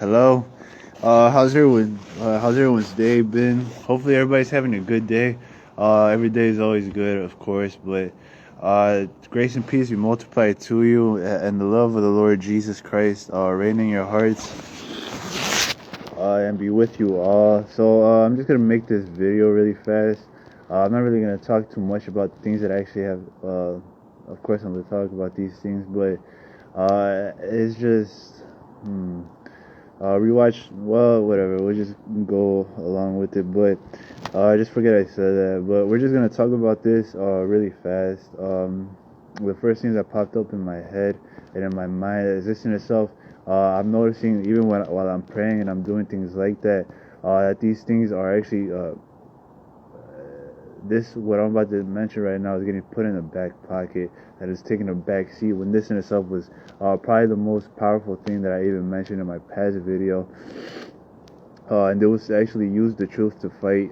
Hello. How's everyone's day been? Hopefully everybody's having a good day. Every day is always good, of course, but grace and peace be multiplied to you, and the love of the Lord Jesus Christ reign in your hearts and be with you all. So I'm just gonna make this video really fast. I'm not really gonna talk too much about the things that I actually have. Of course, I'm gonna talk about these things, but it's just. Rewatch, well, whatever, we'll just go along with it, but I just forget I said that, but we're just going to talk about this really fast. The first thing that popped up in my head and in my mind is this in itself. I'm noticing even while I'm praying and I'm doing things like that, that these things are actually what I'm about to mention right now is getting put in the back pocket, that is taking a back seat, when this in itself was probably the most powerful thing that I even mentioned in my past video. And it was to actually use the truth to fight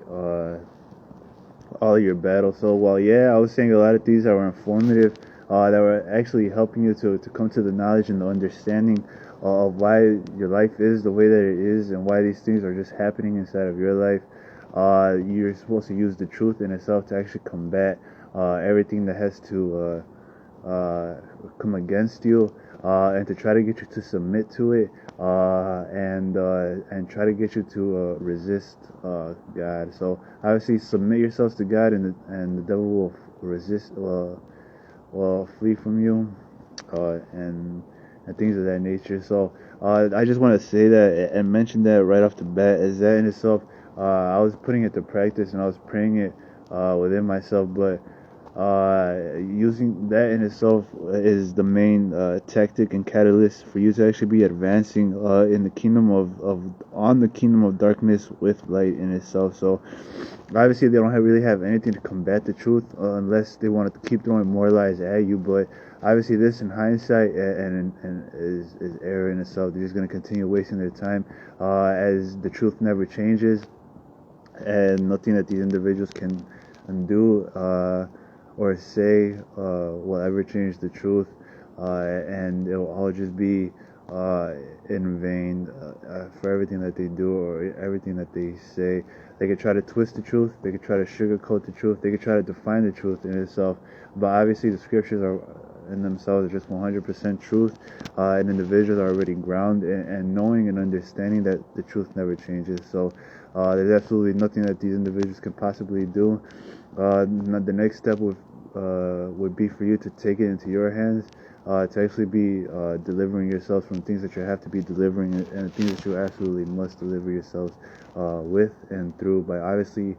all of your battles. So while I was saying a lot of things that were informative, that were actually helping you to come to the knowledge and the understanding of why your life is the way that it is, and why these things are just happening inside of your life. You're supposed to use the truth in itself to actually combat everything that has to come against you, and to try to get you to submit to it, and try to get you to resist God. So obviously submit yourselves to God, and the devil will resist, will flee from you, and things of that nature. So I just want to say that and mention that right off the bat, is that in itself, I was putting it to practice and I was praying it within myself, but using that in itself is the main tactic and catalyst for you to actually be advancing in the kingdom on the kingdom of darkness with light in itself. So obviously they don't really have anything to combat the truth, unless they want to keep throwing more lies at you. But obviously this in hindsight and is error in itself. They're just going to continue wasting their time, as the truth never changes, and nothing that these individuals can do or say will ever change the truth, and it will all just be in vain for everything that they do or everything that they say. They could try to twist the truth, they could try to sugarcoat the truth, they could try to define the truth in itself, but obviously the scriptures are in themselves are just 100% truth, and individuals are already grounded and knowing and understanding that the truth never changes. So there's absolutely nothing that these individuals can possibly do. The next step would be for you to take it into your hands, to actually be delivering yourselves from things that you have to be delivering, and things that you absolutely must deliver yourselves with and through, by obviously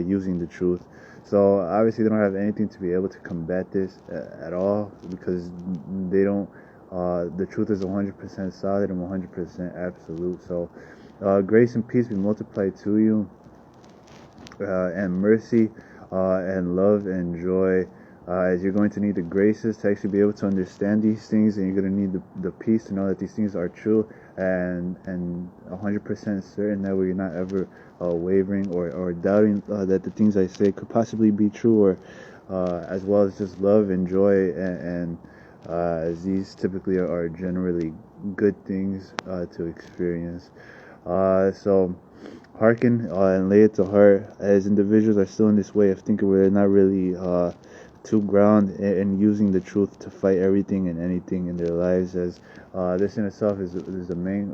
using the truth. So obviously they don't have anything to be able to combat this at all, because they don't. The truth is 100% solid and 100% absolute. So grace and peace be multiplied to you, and mercy, and love and joy, as you're going to need the graces to actually be able to understand these things, and you're going to need the peace to know that these things are true, and 100% certain that you're not ever wavering or doubting that the things I say could possibly be true, or as well as just love and joy, and as these typically are generally good things to experience. So hearken and lay it to heart, as individuals are still in this way of thinking where they're not really too ground in using the truth to fight everything and anything in their lives, as this in itself is the main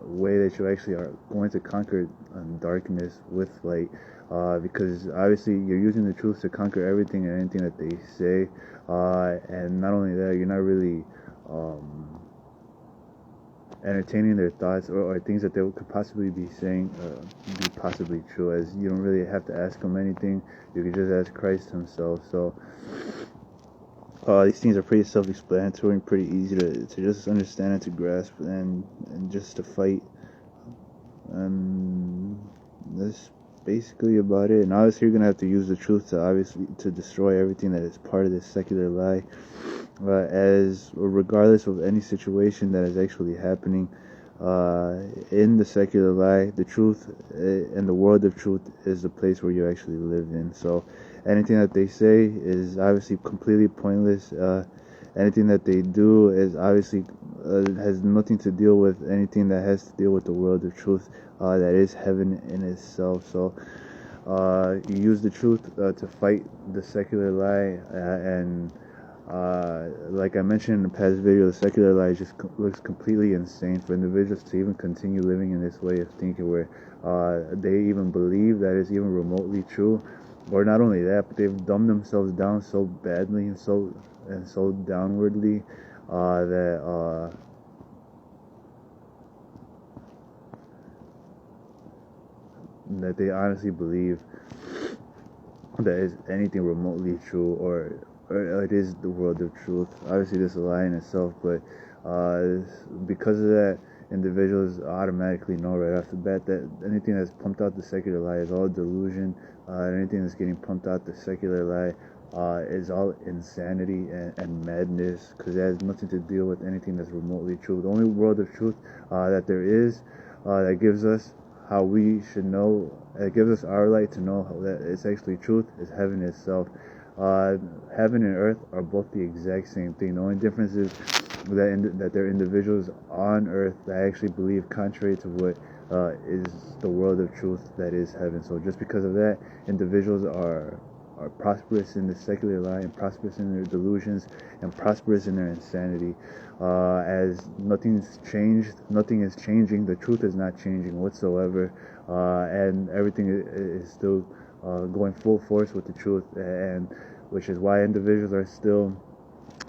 way that you actually are going to conquer darkness with light, because obviously you're using the truth to conquer everything and anything that they say, and not only that, you're not really entertaining their thoughts or things that they could possibly be saying be possibly true, as you don't really have to ask them anything. You can just ask Christ himself. So these things are pretty self-explanatory and pretty easy to just understand and to grasp, and just to fight, and that's basically about it. And obviously you're gonna have to use the truth to destroy everything that is part of this secular lie, as regardless of any situation that is actually happening in the secular lie, the truth and the world of truth is the place where you actually live in. So anything that they say is obviously completely pointless. Anything that they do is obviously has nothing to deal with anything that has to deal with the world of truth, that is heaven in itself. So you use the truth to fight the secular lie, and like I mentioned in the past video, the secular lie just looks completely insane for individuals to even continue living in this way of thinking, where they even believe that it's even remotely true. Or not only that, but they've dumbed themselves down so badly and so downwardly that they honestly believe that is anything remotely true, or it is the world of truth. Obviously, this is a lie in itself, but because of that, individuals automatically know right off the bat that anything that's pumped out the secular lie is all delusion. Anything that's getting pumped out the secular lie is all insanity and madness, because it has nothing to deal with anything that's remotely true. The only world of truth that there is, that gives us how we should know, it gives us our light to know that it's actually truth, is heaven itself. Heaven and earth are both the exact same thing. The only difference is that there are individuals on earth that actually believe contrary to what is the world of truth, that is heaven. So just because of that, individuals are prosperous in the secular lie, and prosperous in their delusions, and prosperous in their insanity. As nothing's changed, nothing is changing. The truth is not changing whatsoever, and everything is still going full force with the truth, and which is why individuals are still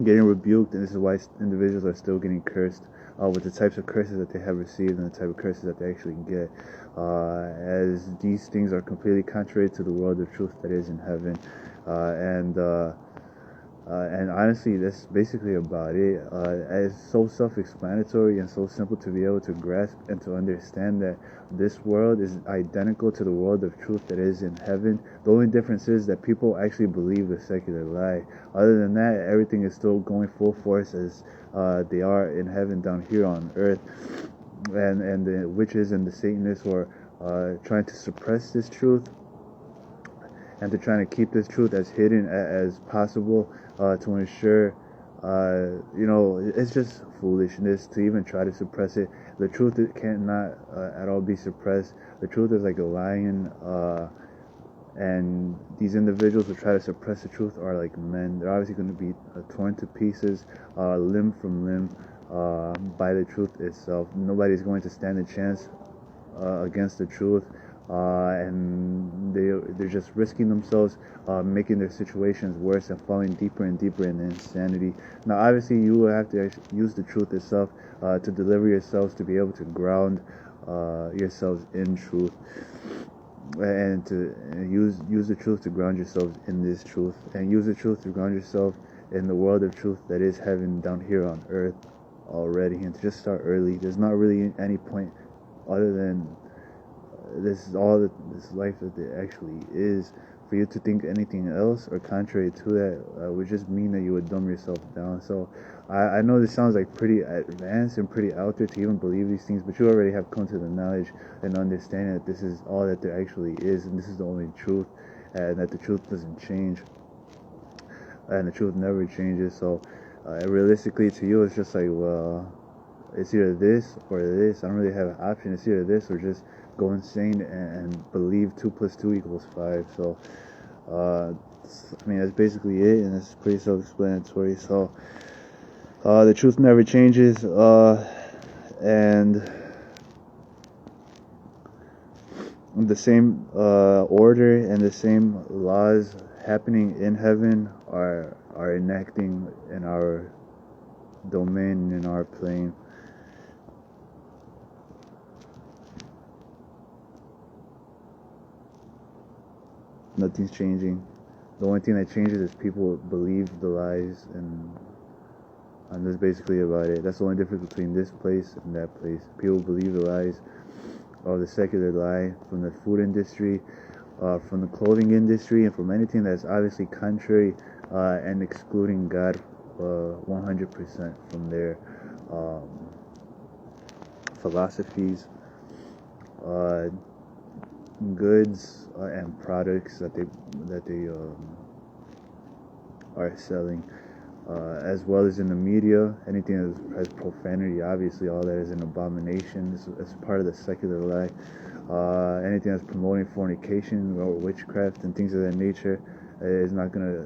getting rebuked, and this is why individuals are still getting cursed with the types of curses that they have received, and the type of curses that they actually get, as these things are completely contrary to the world of truth that is in heaven. And honestly, that's basically about it. It's so self-explanatory and so simple to be able to grasp and to understand that this world is identical to the world of truth that is in heaven. The only difference is that people actually believe the secular lie. Other than that, everything is still going full force as they are in heaven down here on earth. And the witches and the Satanists who are trying to suppress this truth, and to trying to keep this truth as hidden as possible, to ensure, it's just foolishness to even try to suppress it. The truth cannot at all be suppressed. The truth is like a lion, and these individuals who try to suppress the truth are like men. They're obviously going to be torn to pieces, limb from limb, by the truth itself. Nobody's going to stand a chance against the truth. And they're just risking themselves, making their situations worse and falling deeper and deeper in insanity. Now, obviously, you will have to use the truth itself to deliver yourselves, to be able to ground yourselves in truth, and to use the truth to ground yourselves in this truth, and use the truth to ground yourself in the world of truth that is heaven down here on earth already, and to just start early. There's not really any point other than this is all that this life that it actually is. For you to think anything else or contrary to that would just mean that you would dumb yourself down. So I know this sounds like pretty advanced and pretty out there to even believe these things, but you already have come to the knowledge and understanding that this is all that there actually is, and this is the only truth, and that the truth doesn't change, and the truth never changes. So realistically, to you, it's just like, well, it's either this or this. I don't really have an option. It's either this or just go insane and believe 2 + 2 = 5. So that's basically it, and it's pretty self-explanatory. So the truth never changes, and the same order and the same laws happening in heaven are enacting in our domain, in our plane. Nothing's changing. The only thing that changes is people believe the lies, and that's basically about it. That's the only difference between this place and that place. People believe the lies of the secular lie from the food industry, from the clothing industry, and from anything that's obviously contrary and excluding God 100% from their philosophies, goods, and products that they are selling. as well as in the media. Anything that has profanity, obviously, all that is an abomination. It's part of the secular lie. Anything that's promoting fornication or witchcraft and things of that nature is not gonna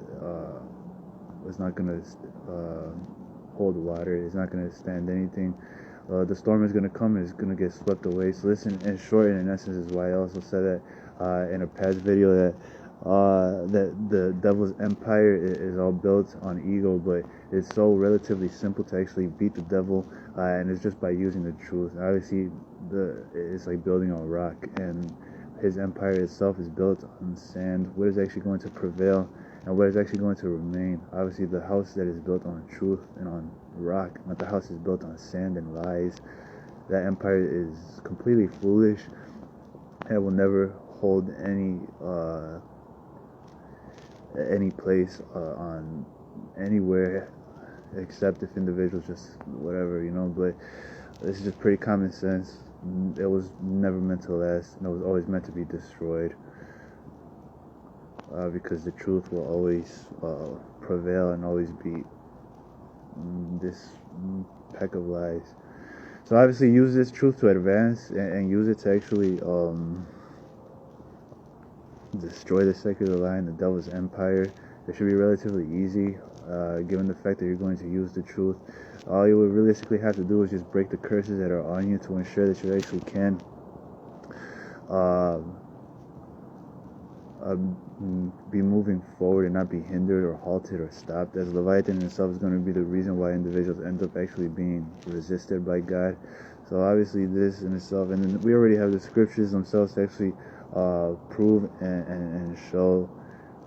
hold water. It's not gonna stand anything. The storm is gonna come and it's gonna get swept away. So listen, in short and in essence, is why I also said that in a past video that the devil's empire is all built on ego, but it's so relatively simple to actually beat the devil, and it's just by using the truth. Obviously, it's like building on rock, and his empire itself is built on sand. What is actually going to prevail, and what is actually going to remain? Obviously, the house that is built on truth and on rock, not the house is built on sand and lies. That empire is completely foolish and will never hold any place on anywhere, except if individuals just whatever, but this is just pretty common sense. It was never meant to last, and it was always meant to be destroyed, because the truth will always prevail and always beat this pack of lies. So obviously use this truth to advance, and use it to actually destroy the secular lie and the devil's empire. It should be relatively easy, given the fact that you're going to use the truth. All you would realistically have to do is just break the curses that are on you to ensure that you actually can be moving forward and not be hindered or halted or stopped, as Leviathan itself is going to be the reason why individuals end up actually being resisted by God. So obviously this in itself, and then we already have the scriptures themselves to actually prove and show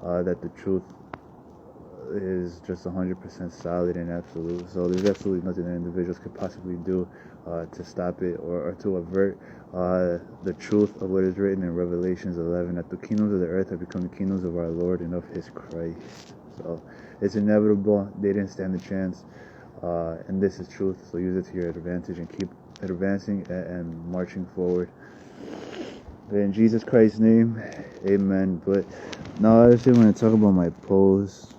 that the truth is just 100% solid and absolute. So there's absolutely nothing that individuals could possibly do to stop it or to avert the truth of what is written in Revelations 11, that the kingdoms of the earth have become the kingdoms of our Lord and of his Christ. So it's inevitable. They didn't stand a chance, and this is truth. So use it to your advantage and keep advancing and marching forward. In Jesus Christ's name, amen. But now I actually want to talk about my post.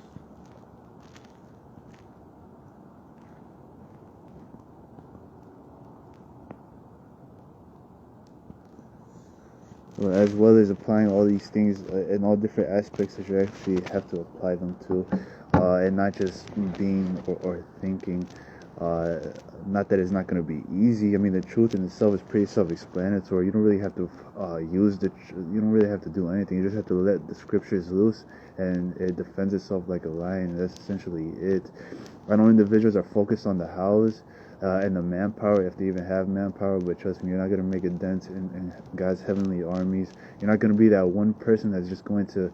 As well as applying all these things in all different aspects that you actually have to apply them to, and not just being or thinking. Not that it's not going to be easy. I mean, the truth in itself is pretty self-explanatory. You don't really have to you don't really have to do anything. You just have to let the scriptures loose, and it defends itself like a lion. That's essentially it. I know individuals are focused on the house and the manpower, if they even have manpower, but trust me, you're not going to make a dent in God's heavenly armies. You're not going to be that one person that's just going to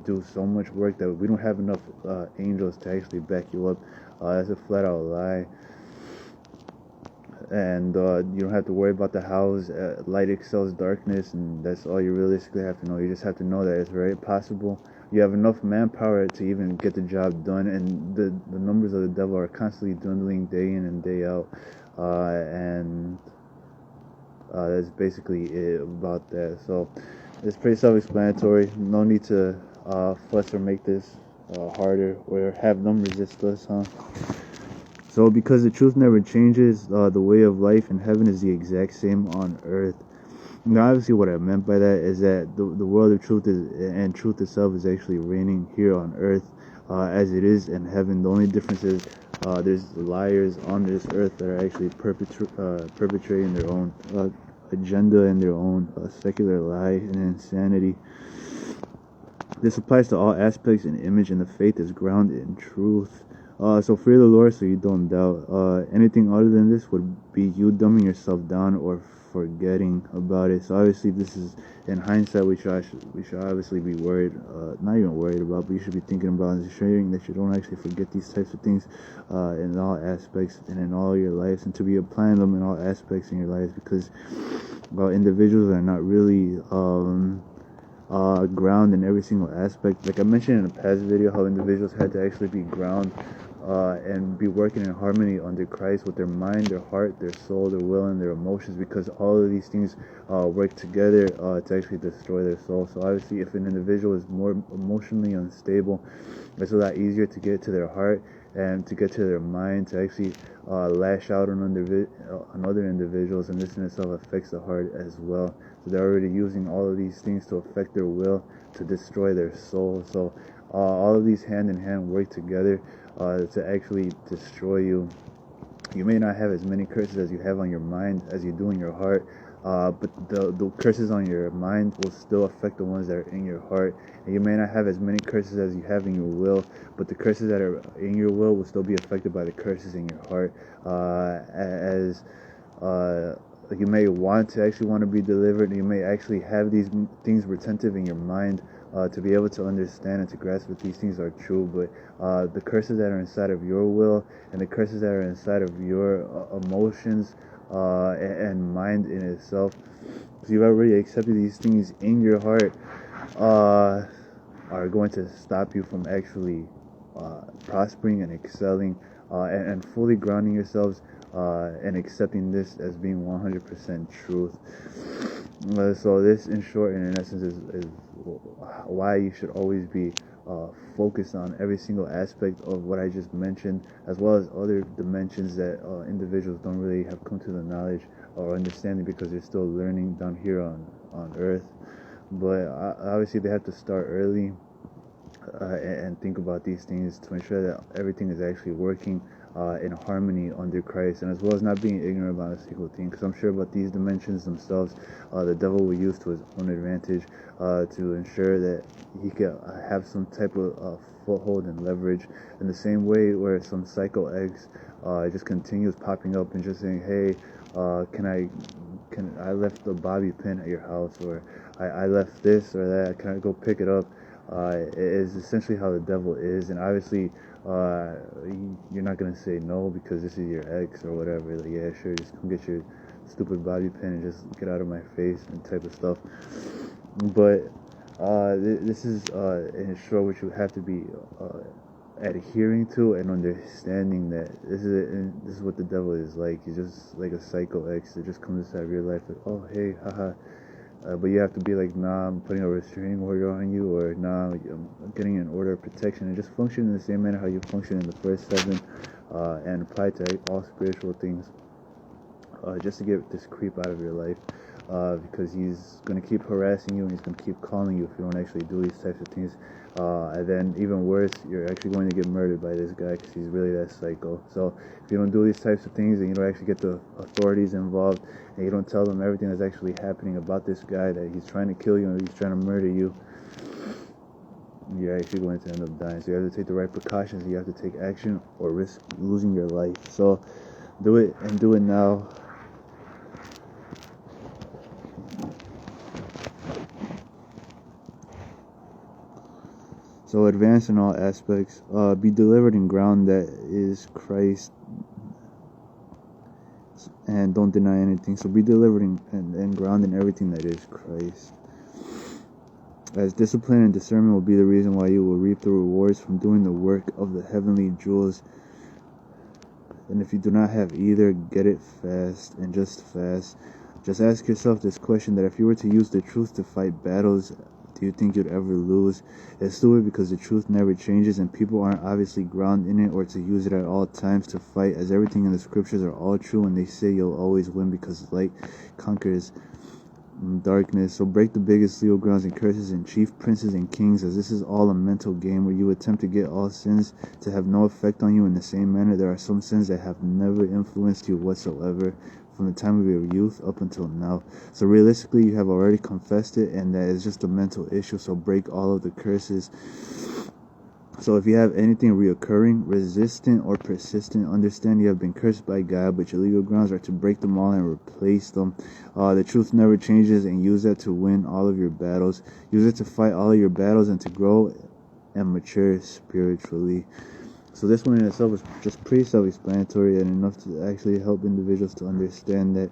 do so much work that we don't have enough angels to actually back you up. That's a flat out lie. And you don't have to worry about the house. Light excels darkness, and that's all you realistically have to know. You just have to know that it's very possible. You have enough manpower to even get the job done, and the numbers of the devil are constantly dwindling day in and day out. And that's basically it about that. So it's pretty self-explanatory. No need to fuss or make this harder or have them resist us, huh? So because the truth never changes, the way of life in heaven is the exact same on earth. Now, obviously what I meant by that is that the world of truth and truth itself is actually reigning here on earth as it is in heaven. The only difference is there's liars on this earth that are actually perpetrating their own agenda and their own secular lie and insanity. This applies to all aspects in image, and the faith is grounded in truth. So fear the Lord so you don't doubt. Anything other than this would be you dumbing yourself down or forgetting about it. So obviously this is, in hindsight, we should obviously be worried, not even worried about, but you should be thinking about and ensuring that you don't actually forget these types of things in all aspects and in all your lives, and to be applying them in all aspects in your lives, because individuals are not really ground in every single aspect. Like I mentioned in a past video, how individuals had to actually be ground and be working in harmony under Christ with their mind, their heart, their soul, their will, and their emotions, because all of these things work together to actually destroy their soul. So obviously if an individual is more emotionally unstable, it's a lot easier to get to their heart and to get to their mind, to actually lash out on other individuals, and this in itself affects the heart as well. So they're already using all of these things to affect their will, to destroy their soul. So all of these hand in hand work together to actually destroy you. You may not have as many curses as you have on your mind as you do in your heart, but the curses on your mind will still affect the ones that are in your heart. And you may not have as many curses as you have in your will, but the curses that are in your will still be affected by the curses in your heart. As you may want to be delivered, you may actually have these things retentive in your mind to be able to understand and to grasp that these things are true. But the curses that are inside of your will and the curses that are inside of your emotions and mind in itself, so you've already accepted these things in your heart, are going to stop you from actually prospering and excelling and fully grounding yourselves and accepting this as being 100% truth. So this, in short and in essence, is why you should always be focused on every single aspect of what I just mentioned, as well as other dimensions that individuals don't really have come to the knowledge or understanding because they're still learning down here on earth. But obviously they have to start early and think about these things to ensure that everything is actually working in harmony under Christ, and as well as not being ignorant about a single thing, because I'm sure about these dimensions themselves, the devil will use to his own advantage to ensure that he can have some type of foothold and leverage, in the same way where some psycho eggs just continues popping up and just saying, hey, I left a bobby pin at your house, or I left this or that, can I go pick it up? It is essentially how the devil is, and obviously you're not gonna say no because this is your ex or whatever. Like, yeah, sure, just come get your stupid bobby pin and just get out of my face and type of stuff. But this is in short what you have to be adhering to and understanding that this is what the devil is like. He's just like a psycho ex that just comes inside of your life like, oh hey, haha. But you have to be like, nah, I'm putting a restraining order on you, or nah, I'm getting an order of protection, and just function in the same manner how you function in the first 7, and apply to all spiritual things, just to get this creep out of your life, because he's going to keep harassing you and he's going to keep calling you if you don't actually do these types of things. And then even worse, you're actually going to get murdered by this guy because he's really that psycho. So if you don't do these types of things and you don't actually get the authorities involved and you don't tell them everything that's actually happening about this guy, that he's trying to kill you and he's trying to murder you, you're actually going to end up dying. So you have to take the right precautions, you have to take action or risk losing your life. So do it, and do it now. So advance in all aspects. Be delivered in ground that is Christ, and don't deny anything. So be delivered and ground in everything that is Christ. As discipline and discernment will be the reason why you will reap the rewards from doing the work of the heavenly jewels. And if you do not have either, get it fast, and just fast. Just ask yourself this question, that if you were to use the truth to fight battles, do you think you'd ever lose? It's stupid because the truth never changes, and people aren't obviously grounded in it or to use it at all times to fight, as everything in the scriptures are all true, and they say you'll always win because light conquers darkness. So break the biggest legal grounds and curses and chief princes and kings, as this is all a mental game where you attempt to get all sins to have no effect on you. In the same manner, there are some sins that have never influenced you whatsoever from the time of your youth up until now. So realistically, you have already confessed it, and that is just a mental issue. So break all of the curses. So if you have anything reoccurring, resistant, or persistent, understand you have been cursed by God, but your legal grounds are to break them all and replace them. The truth never changes, and use that to win all of your battles. Use it to fight all of your battles and to grow and mature spiritually. So this one in itself is just pretty self-explanatory and enough to actually help individuals to understand that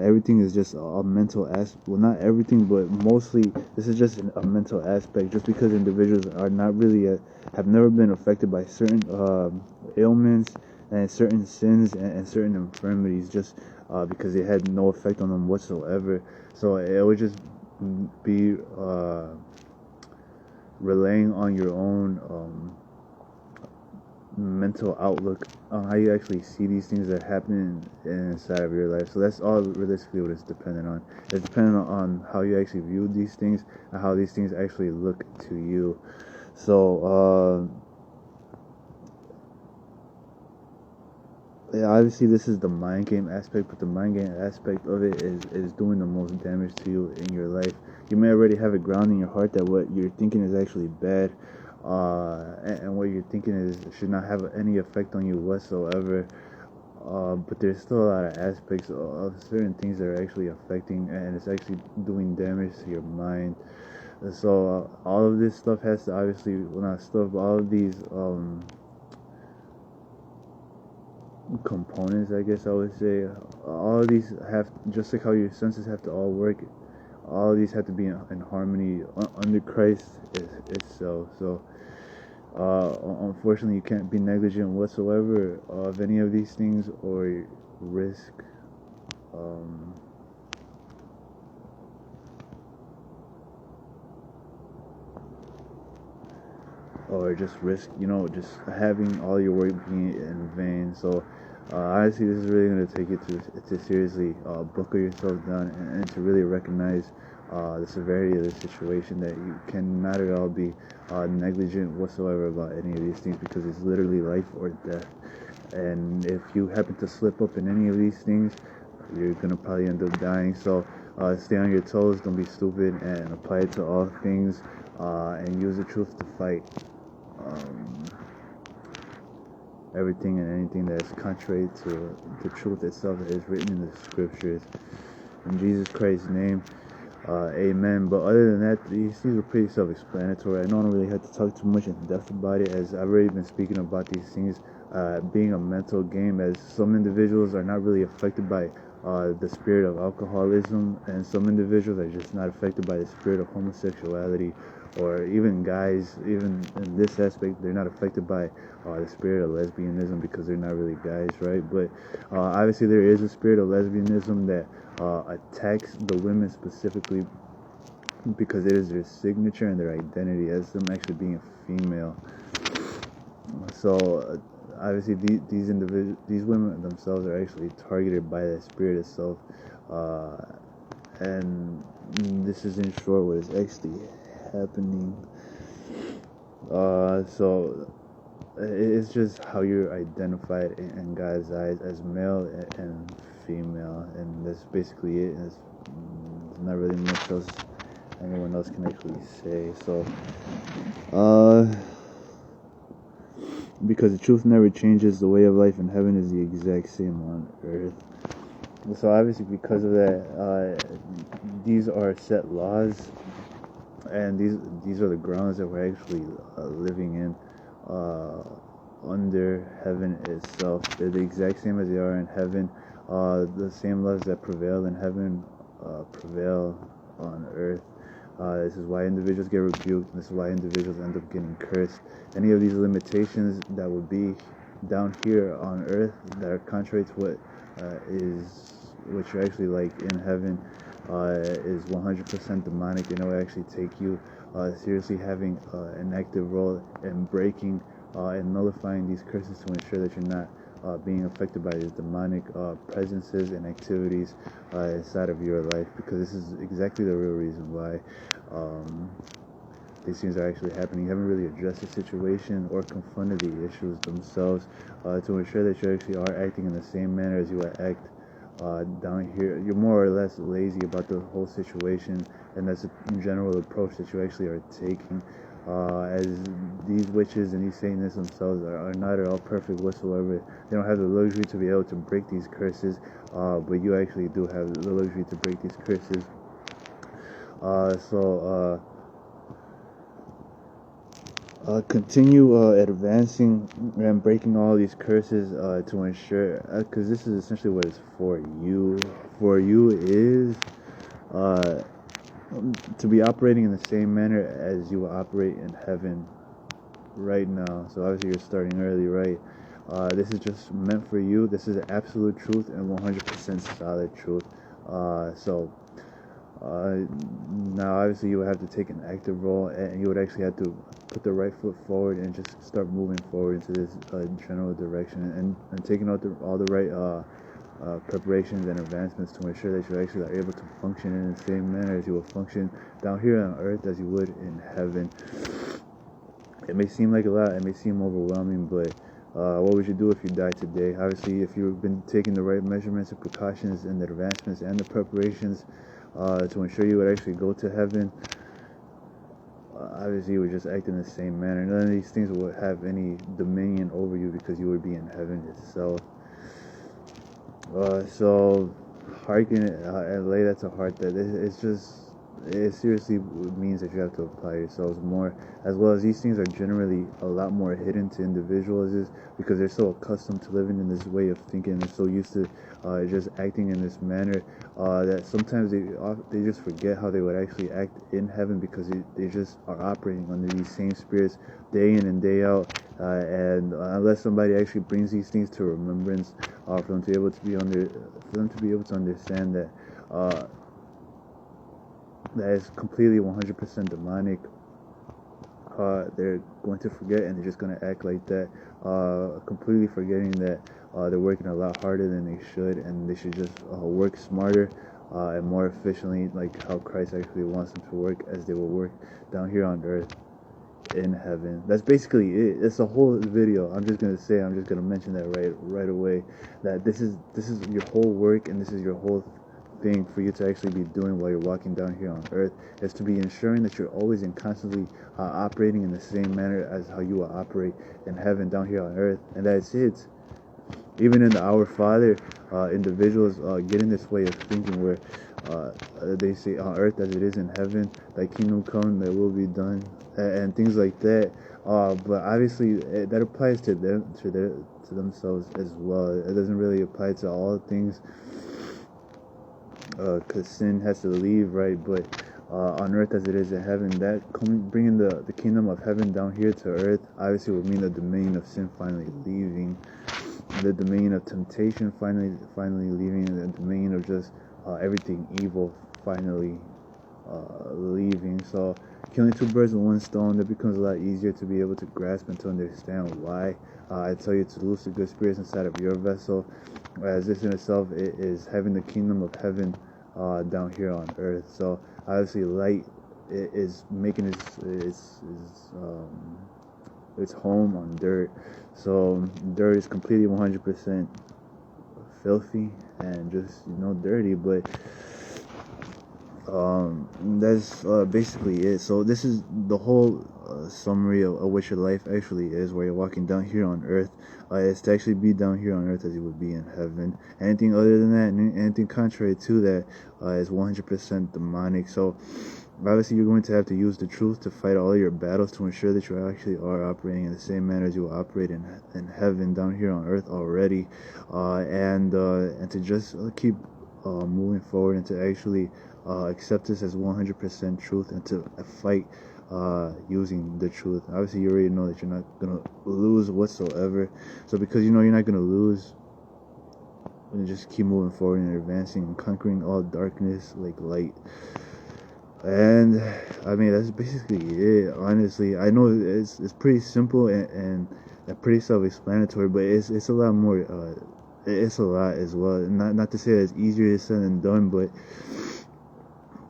everything is just a mental aspect. Well, not everything, but mostly this is just a mental aspect. Just because individuals are not really have never been affected by certain ailments and certain sins and certain infirmities, just because it had no effect on them whatsoever. So it would just be relying on your own mental outlook on how you actually see these things that happen inside of your life. So that's all realistically what it's dependent on. It's dependent on how you actually view these things and how these things actually look to you. So yeah, obviously this is the mind game aspect, but the mind game aspect of it is doing the most damage to you in your life. You may already have it grounded in your heart that what you're thinking is actually bad, and what you're thinking is should not have any effect on you whatsoever. But there's still a lot of aspects of certain things that are actually affecting, and it's actually doing damage to your mind. So all of this stuff has to obviously, well, not stuff, but all of these components, I guess I would say, all of these have, just like how your senses have to all work, all of these have to be in harmony under Christ itself. So unfortunately you can't be negligent whatsoever of any of these things or risk or just risk, just having all your work being in vain. So honestly, this is really going to take you to seriously buckle yourself down and to really recognize the severity of the situation, that you cannot at all be negligent whatsoever about any of these things, because it's literally life or death. And if you happen to slip up in any of these things, you're going to probably end up dying. So stay on your toes, don't be stupid, and apply it to all things, and use the truth to fight everything and anything that is contrary to the truth itself that is written in the scriptures. In Jesus Christ's name, amen. But other than that, these things are pretty self-explanatory. I don't really have to talk too much in depth about it, as I've already been speaking about these things being a mental game, as some individuals are not really affected by the spirit of alcoholism, and some individuals are just not affected by the spirit of homosexuality, or even guys, even in this aspect, they're not affected by the spirit of lesbianism because they're not really guys, right? But obviously there is a spirit of lesbianism that attacks the women specifically because it is their signature and their identity as them actually being female. So obviously these women themselves are actually targeted by that spirit itself, and this is in short what is actually happening. So it's just how you're identified in God's eyes as male and female, and that's basically it. There's not really much else anyone else can actually say. So because the truth never changes, the way of life in heaven is the exact same on earth. So obviously because of that, these are set laws, and these are the grounds that we're actually living in under heaven itself. They're the exact same as they are in heaven. The same laws that prevail in heaven prevail on earth. This is why individuals get rebuked. This is why individuals end up getting cursed. Any of these limitations that would be down here on earth that are contrary to what you're actually like in heaven is 100% demonic, and it will actually take you seriously having an active role in breaking and nullifying these curses to ensure that you're not being affected by these demonic presences and activities inside of your life, because this is exactly the real reason why these things are actually happening. You haven't really addressed the situation or confronted the issues themselves to ensure that you actually are acting in the same manner as you would act down here. You're more or less lazy about the whole situation, and that's a general approach that you actually are taking. As these witches and these Satanists themselves are not at all perfect whatsoever. They don't have the luxury to be able to break these curses, but you actually do have the luxury to break these curses. Continue advancing and breaking all these curses to ensure, because this is essentially what is for you. For you is to be operating in the same manner as you will operate in heaven right now. So obviously you're starting early, right? This is just meant for you. This is absolute truth and 100% solid truth. Now obviously you would have to take an active role, and you would actually have to put the right foot forward and just start moving forward into this general direction, and taking out all the right preparations and advancements to ensure that you actually are able to function in the same manner as you will function down here on earth as you would in heaven. It may seem like a lot, it may seem overwhelming, but what would you do if you died today? Obviously, if you've been taking the right measurements and precautions and the advancements and the preparations to ensure you would actually go to heaven, obviously you would just act in the same manner. None of these things would have any dominion over you because you would be in heaven itself. So hearken and lay that to heart, that it seriously means that you have to apply yourselves more, as well as these things are generally a lot more hidden to individuals because they're so accustomed to living in this way of thinking. They're so used to just acting in this manner that sometimes they just forget how they would actually act in heaven, because they just are operating under these same spirits day in and day out, and unless somebody actually brings these things to remembrance for them to be able to understand that that is completely 100% demonic, they're going to forget, and they're just going to act like that, completely forgetting that they're working a lot harder than they should, and they should just work smarter and more efficiently, like how Christ actually wants them to work, as they will work down here on earth in heaven. That's basically it. It's a whole video. I'm just gonna mention that right away, that this is your whole work, and this is your whole thing for you to actually be doing while you're walking down here on earth, is to be ensuring that you're always and constantly operating in the same manner as how you will operate in heaven down here on earth. And that's it. Even in the Our Father, individuals get in this way of thinking where they say, on earth as it is in heaven, thy kingdom come, thy will be done, and things like that. But obviously that applies to them, to themselves as well. It doesn't really apply to all things, because sin has to leave, right? But on earth as it is in heaven, that bringing the kingdom of heaven down here to earth obviously would mean the dominion of sin finally leaving, the dominion of temptation finally leaving, and the dominion of just everything evil finally leaving. So killing two birds with one stone, that becomes a lot easier to be able to grasp and to understand why I tell you to loose the good spirits inside of your vessel, as this in itself is having the kingdom of heaven down here on earth. So obviously light is making its home on dirt. So dirt is completely 100% filthy and just dirty, but that's basically it. So this is the whole summary of what your life actually is, where you're walking down here on earth. It's to actually be down here on earth as you would be in heaven. Anything other than that, anything contrary to that, is 100% demonic. So obviously you're going to have to use the truth to fight all your battles, to ensure that you actually are operating in the same manner as you will operate in heaven down here on earth already, and to just keep moving forward, and to actually accept this as 100% truth, and to fight using the truth. Obviously you already know that you're not gonna lose whatsoever, so because you're not gonna lose, and just keep moving forward and advancing and conquering all darkness like light. And I mean, that's basically it. Honestly, I know it's pretty simple and pretty self-explanatory, but it's a lot more. It's a lot as well. Not to say that it's easier said than done, but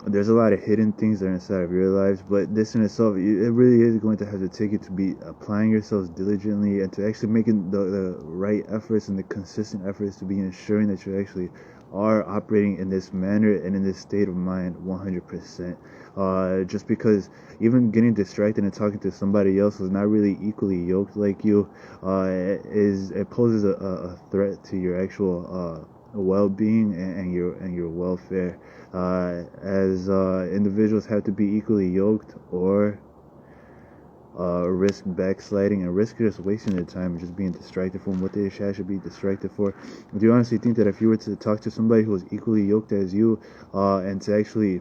there's a lot of hidden things that are inside of your lives. But this in itself, it really is going to have to take you to be applying yourselves diligently, and to actually making the right efforts and the consistent efforts to be ensuring that you actually are operating in this manner and in this state of mind 100%. Just because even getting distracted and talking to somebody else who's not really equally yoked like you it poses a threat to your actual well-being and your welfare, as individuals have to be equally yoked, or risk backsliding and risk just wasting their time and just being distracted from what they should be distracted for. Do you honestly think that if you were to talk to somebody who was equally yoked as you, and to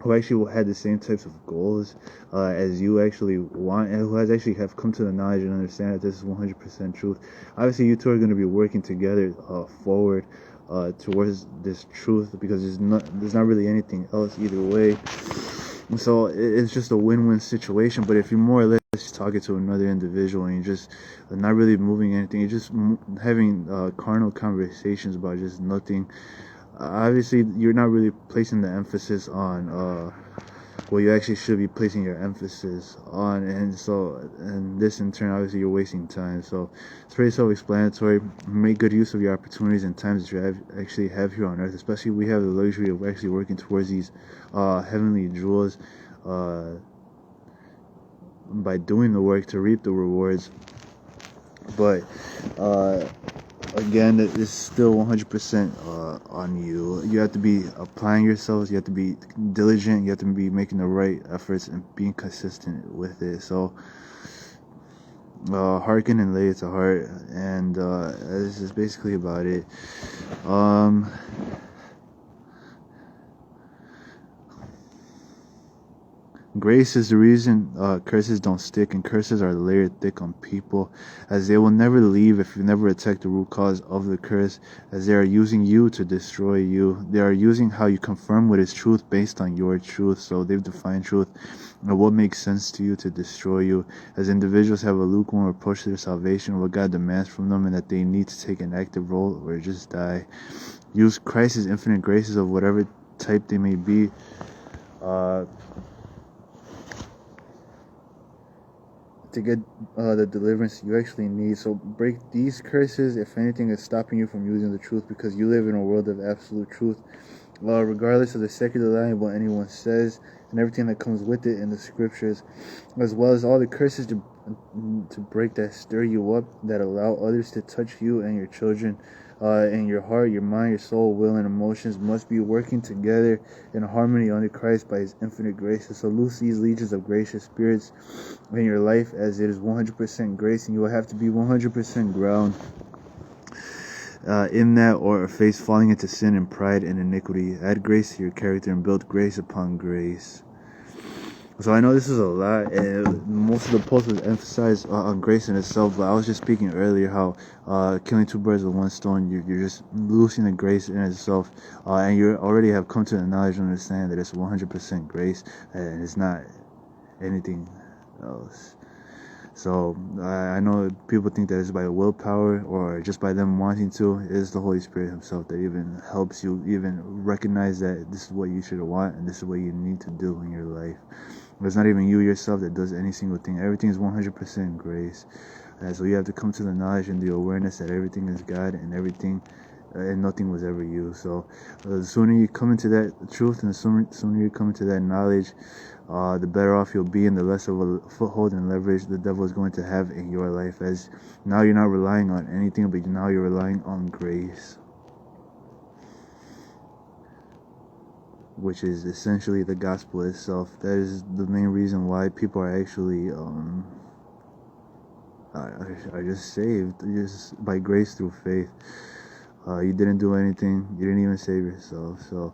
who actually had the same types of goals as you actually want, and who has actually have come to the knowledge and understand that this is 100% truth, obviously you two are going to be working together forward towards this truth, because there's not really anything else either way. So it's just a win-win situation. But if you're more or less just talking to another individual and you're just not really moving anything. You're just having carnal conversations about just nothing. Obviously, you're not really placing the emphasis on what you actually should be placing your emphasis on, and this in turn, obviously, you're wasting time. So it's very self-explanatory. Make good use of your opportunities and times that you actually have here on earth. Especially, we have the luxury of actually working towards these heavenly jewels by doing the work to reap the rewards. But again, it's still 100% on you. You have to be applying yourselves. You have to be diligent. You have to be making the right efforts and being consistent with it. So hearken and lay it to heart, and this is basically about it. Grace is the reason curses don't stick, and curses are layered thick on people, as they will never leave if you never attack the root cause of the curse, as they are using you to destroy you. They are using how you confirm what is truth based on your truth, so they've defined truth and what makes sense to you to destroy you, as individuals have a lukewarm approach to their salvation, what God demands from them, and that they need to take an active role or just die. Use Christ's infinite graces of whatever type they may be, to get the deliverance you actually need. So break these curses if anything is stopping you from using the truth, because you live in a world of absolute truth, regardless of the secular lie, what anyone says, and everything that comes with it in the scriptures, as well as all the curses to break that stir you up, that allow others to touch you and your children. And your heart, your mind, your soul, will, and emotions must be working together in harmony under Christ by His infinite grace. So loose these legions of gracious spirits in your life, as it is 100% grace, and you will have to be 100% ground in that, or face falling into sin and pride and iniquity. Add grace to your character and build grace upon grace. So I know this is a lot, and most of the post was emphasized on grace in itself, but I was just speaking earlier how killing two birds with one stone, you're just losing the grace in itself, and you already have come to the knowledge and understand that it's 100% grace, and it's not anything else. So I know people think that it's by willpower or just by them wanting to. It is the Holy Spirit Himself that even helps you even recognize that this is what you should want and this is what you need to do in your life. It's not even you yourself that does any single thing. Everything is 100% grace. And so you have to come to the knowledge and the awareness that everything is God and everything and nothing was ever you. So the sooner you come into that truth and the sooner you come into that knowledge, the better off you'll be, and the less of a foothold and leverage the devil is going to have in your life, as now you're not relying on anything, but now you're relying on grace, which is essentially the gospel itself. That is the main reason why people are actually are just saved, just by grace through faith. You didn't do anything. You didn't even save yourself. So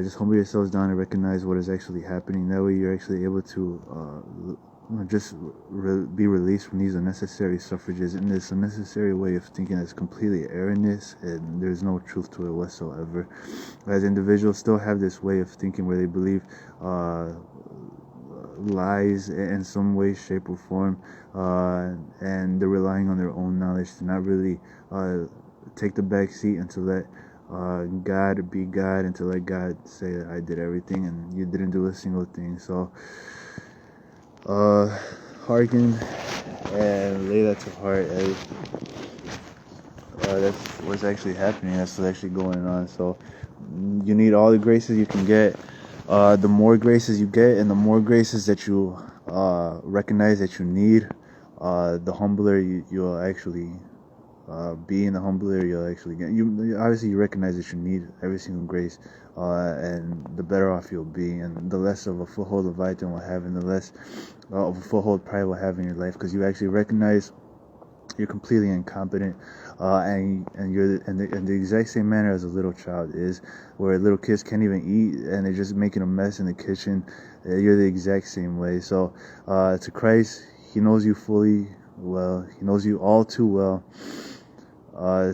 just humble yourselves down and recognize what is actually happening. That way you're actually able to be released from these unnecessary suffrages and this unnecessary way of thinking that's completely erroneous, and there's no truth to it whatsoever. As individuals still have this way of thinking where they believe lies in some way, shape, or form, and they're relying on their own knowledge to not really take the back seat and to let God be God, and to let God say that I did everything and you didn't do a single thing. So hearken and lay that to heart, as that's what's actually happening. That's what's actually going on. So you need all the graces you can get. The more graces you get and the more graces that you recognize that you need, the humbler you'll actually be, and the humbler you'll actually get. You obviously you recognize that you need every single grace, and the better off you'll be, and the less of a foothold Leviathan will have, and the less of a foothold pride will have in your life, because you actually recognize you're completely incompetent, and you're in the exact same manner as a little child is, where little kids can't even eat and they're just making a mess in the kitchen. You're the exact same way. So to Christ, He knows you fully well. He knows you all too well.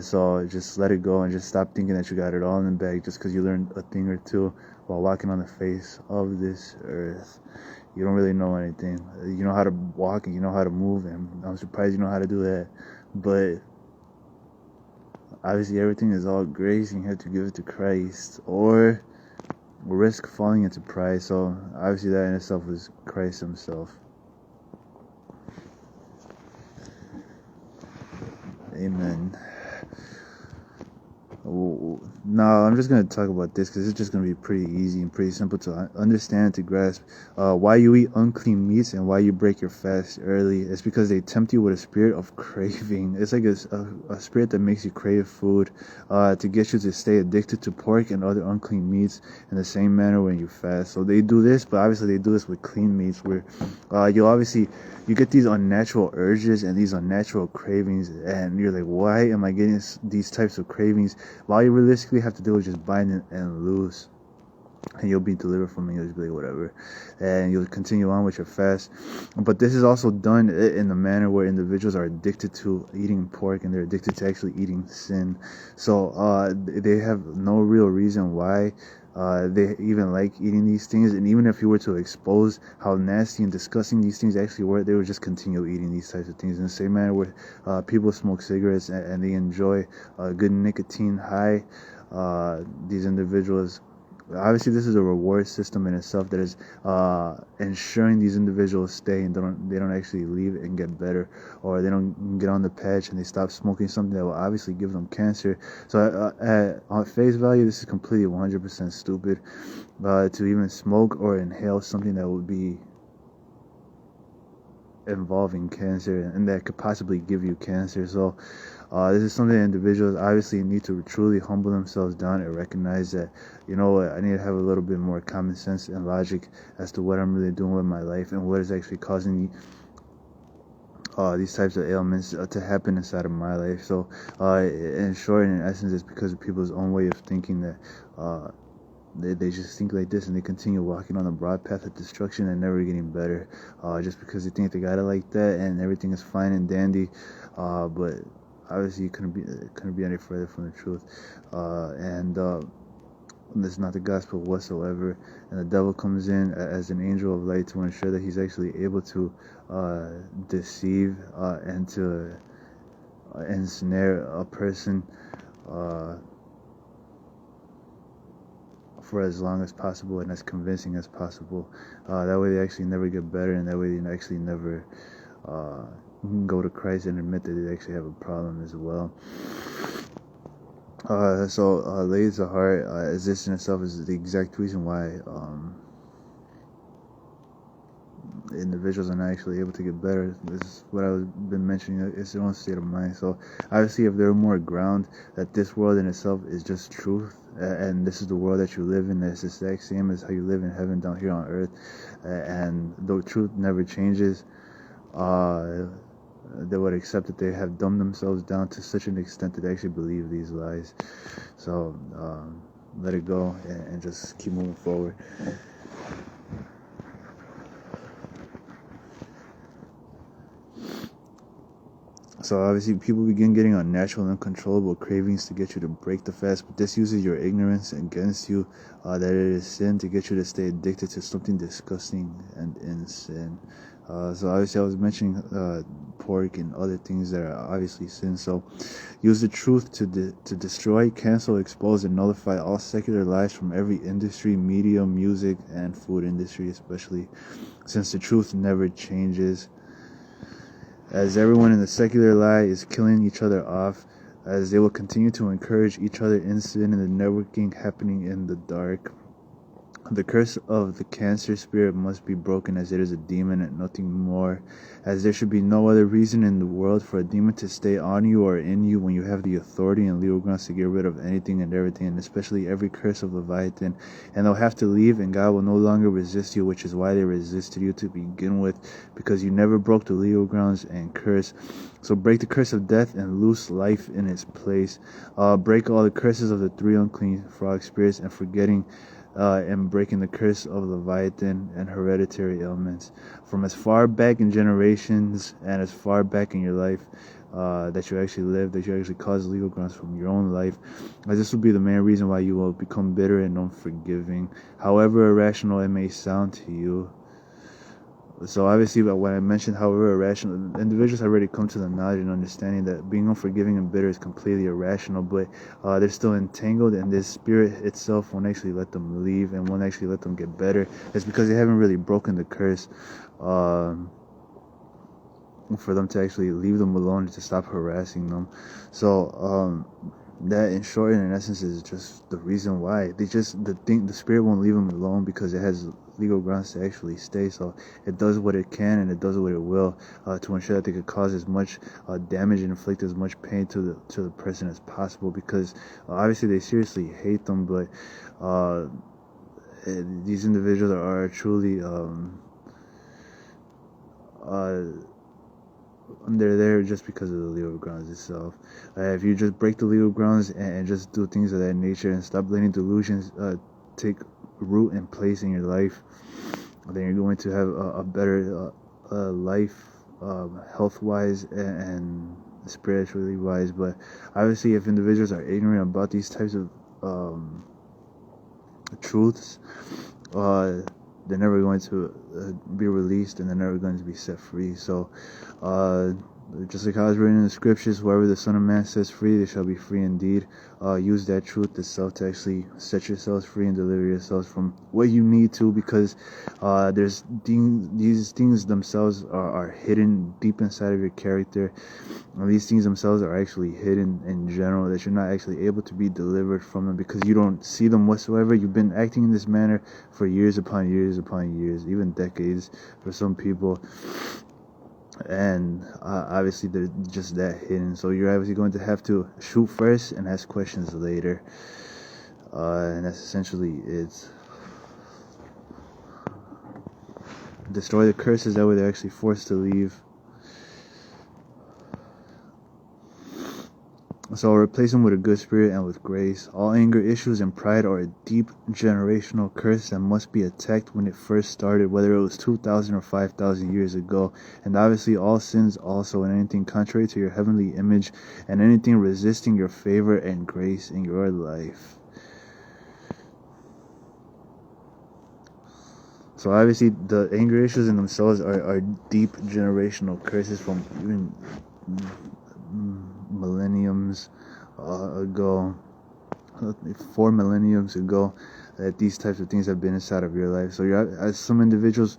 So just let it go and just stop thinking that you got it all in the bag just because you learned a thing or two while walking on the face of this earth. You don't really know anything. You know how to walk and you know how to move, and I'm surprised you know how to do that. But obviously everything is all grace and you have to give it to Christ or risk falling into pride. So obviously that in itself was Christ himself. Amen. Now I'm just going to talk about this because it's just going to be pretty easy and pretty simple to understand, to grasp. Why you eat unclean meats and why you break your fast early. It's because they tempt you with a spirit of craving. It's like a spirit that makes you crave food, to get you to stay addicted to pork and other unclean meats in the same manner when you fast. So they do this, but obviously they do this with clean meats where you get these unnatural urges and these unnatural cravings, and you're like, why am I getting these types of cravings? All you realistically have to do is just bind it and loose, and you'll be delivered from it. You'll just be like, whatever, and you'll continue on with your fast. But this is also done in the manner where individuals are addicted to eating pork and they're addicted to actually eating sin. So they have no real reason why they even like eating these things, and even if you were to expose how nasty and disgusting these things actually were, they would just continue eating these types of things. In the same manner where people smoke cigarettes and they enjoy a good nicotine high, these individuals, obviously this is a reward system in itself that is ensuring these individuals stay and they don't actually leave and get better, or they don't get on the patch and they stop smoking something that will obviously give them cancer. So on face value, this is completely 100% stupid to even smoke or inhale something that would be involving cancer and that could possibly give you cancer. So this is something that individuals obviously need to truly humble themselves down and recognize that, you know what, I need to have a little bit more common sense and logic as to what I'm really doing with my life and what is actually causing these types of ailments to happen inside of my life. So in short and in essence, it's because of people's own way of thinking that they just think like this and they continue walking on a broad path of destruction and never getting better, just because they think they got it like that and everything is fine and dandy, but obviously it couldn't be any further from the truth, and that's not the gospel whatsoever. And the devil comes in as an angel of light to ensure that he's actually able to deceive and to ensnare a person for as long as possible and as convincing as possible. That way they actually never get better, and that way they actually never go to Christ and admit that they actually have a problem as well. So ladies of heart, this in itself is the exact reason why individuals are not actually able to get better. This is what I've been mentioning. It's their own state of mind. So obviously, if they're more ground that this world in itself is just truth, and this is the world that you live in, it's the exact same as how you live in heaven down here on earth, and the truth never changes, they would accept that they have dumbed themselves down to such an extent that they actually believe these lies. So let it go and just keep moving forward. So obviously people begin getting unnatural and uncontrollable cravings to get you to break the fast, but this uses your ignorance against you, that it is sin, to get you to stay addicted to something disgusting and in sin. So obviously I was mentioning pork and other things that are obviously sin. So use the truth to destroy, cancel, expose, and nullify all secular lies from every industry, media, music, and food industry especially, since the truth never changes. As everyone in the secular lie is killing each other off, as they will continue to encourage each other in sin and the networking happening in the dark. The curse of the cancer spirit must be broken, as it is a demon and nothing more, as there should be no other reason in the world for a demon to stay on you or in you when you have the authority and legal grounds to get rid of anything and everything, and especially every curse of Leviathan. And they'll have to leave, and God will no longer resist you, which is why they resisted you to begin with, because you never broke the legal grounds and curse. So break the curse of death and loose life in its place. Break all the curses of the three unclean frog spirits, and forgetting and breaking the curse of Leviathan and hereditary ailments from as far back in generations and as far back in your life. that you actually live, that you actually cause legal grounds from your own life. This will be the main reason why you will become bitter and unforgiving, however irrational it may sound to you. So obviously, but when I mentioned however irrational, individuals have already come to the knowledge and understanding that being unforgiving and bitter is completely irrational, but they're still entangled, and this spirit itself won't actually let them leave and won't actually let them get better. It's because they haven't really broken the curse for them to actually leave them alone and to stop harassing them. So that in short and in essence is just the reason why the spirit won't leave them alone, because it has legal grounds to actually stay. So it does what it can and it does what it will to ensure that they could cause as much damage and inflict as much pain to the person as possible, because obviously they seriously hate them, but these individuals are truly they're there just because of the legal grounds itself. If you just break the legal grounds and just do things of that nature and stop letting delusions take root and place in your life, then you're going to have a better life, health-wise and spiritually wise. But obviously, if individuals are ignorant about these types of truths, they're never going to be released, and they're never going to be set free. So just like how it's written in the scriptures, whoever the Son of Man sets free, they shall be free indeed. Use that truth itself to actually set yourselves free and deliver yourselves from what you need to, because these things themselves are hidden deep inside of your character. And these things themselves are actually hidden in general, that you're not actually able to be delivered from them because you don't see them whatsoever. You've been acting in this manner for years upon years upon years, even decades for some people. And obviously they're just that hidden, so you're obviously going to have to shoot first and ask questions later, and that's essentially it. Destroy the curses, that way they're actually forced to leave. So replace them with a good spirit and with grace. All anger, issues, and pride are a deep generational curse that must be attacked when it first started, whether it was 2,000 or 5,000 years ago. And obviously all sins also, and anything contrary to your heavenly image, and anything resisting your favor and grace in your life. So obviously the anger issues in themselves are deep generational curses from even millenniums ago, 4 millenniums ago, that these types of things have been inside of your life. So as some individuals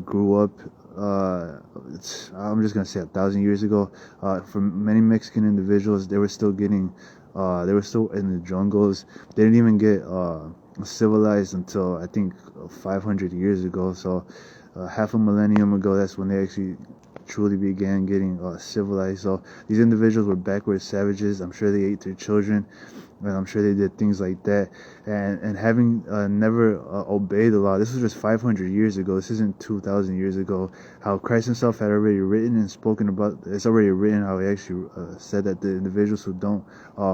grew up, I'm just gonna say 1,000 years ago, for many Mexican individuals, they were still in the jungles. They didn't even get civilized until I think 500 years ago. So half a millennium ago, that's when they actually truly began getting civilized. So these individuals were backward savages. I'm sure they ate their children, and I'm sure they did things like that. And having never obeyed the law, this was just 500 years ago. This isn't 2,000 years ago. How Christ himself had already written and spoken about, it's already written how he actually said that the individuals who don't